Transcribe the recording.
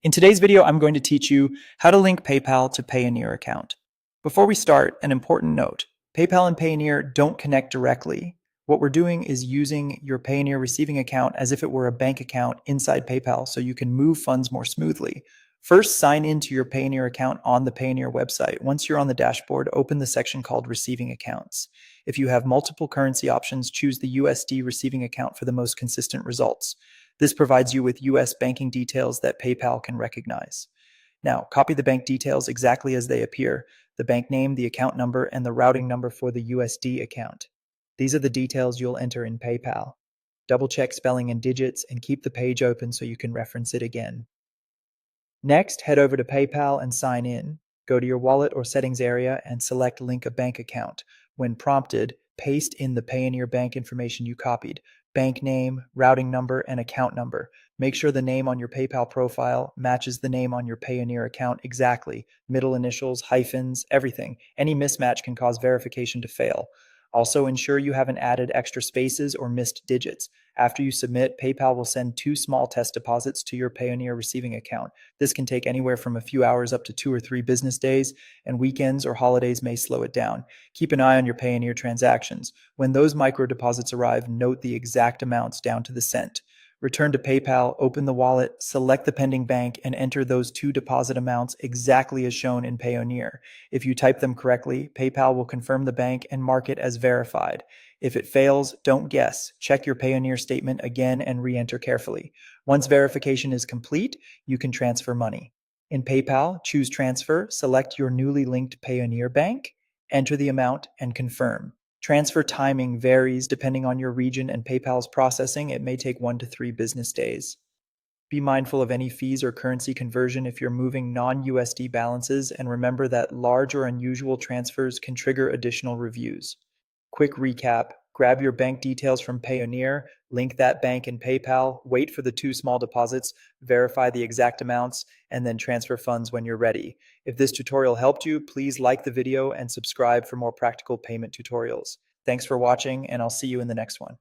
In today's video, I'm going to teach you how to link PayPal to Payoneer account. Before we start, an important note. PayPal and Payoneer don't connect directly. What we're doing is using your Payoneer receiving account as if it were a bank account inside PayPal so you can move funds more smoothly. First, sign into your Payoneer account on the Payoneer website. Once you're on the dashboard, open the section called Receiving Accounts. If you have multiple currency options, choose the USD receiving account for the most consistent results. This provides you with US banking details that PayPal can recognize. Now, copy the bank details exactly as they appear: the bank name, the account number, and the routing number for the USD account. These are the details you'll enter in PayPal. Double check spelling and digits and keep the page open so you can reference it again. Next, head over to PayPal and sign in. Go to your wallet or settings area and select Link a Bank Account. When prompted, paste in the Payoneer bank information you copied: bank name, routing number, and account number. Make sure the name on your PayPal profile matches the name on your Payoneer account exactly. Middle initials, hyphens, everything. Any mismatch can cause verification to fail. Also, ensure you haven't added extra spaces or missed digits. After you submit, PayPal will send 2 small test deposits to your Payoneer receiving account. This can take anywhere from a few hours up to 2 or 3 business days, and weekends or holidays may slow it down. Keep an eye on your Payoneer transactions. When those micro deposits arrive, note the exact amounts down to the cent. Return to PayPal, open the wallet, select the pending bank, and enter those 2 deposit amounts exactly as shown in Payoneer. If you type them correctly, PayPal will confirm the bank and mark it as verified. If it fails, don't guess. Check your Payoneer statement again and re-enter carefully. Once verification is complete, you can transfer money. In PayPal, choose Transfer, select your newly linked Payoneer bank, enter the amount, and confirm. Transfer timing varies depending on your region and PayPal's processing. It may take 1 to 3 business days. Be mindful of any fees or currency conversion if you're moving non-USD balances, and remember that large or unusual transfers can trigger additional reviews. Quick recap: grab your bank details from Payoneer, link that bank in PayPal, wait for the 2 small deposits, verify the exact amounts, and then transfer funds when you're ready. If this tutorial helped you, please like the video and subscribe for more practical payment tutorials. Thanks for watching, and I'll see you in the next one.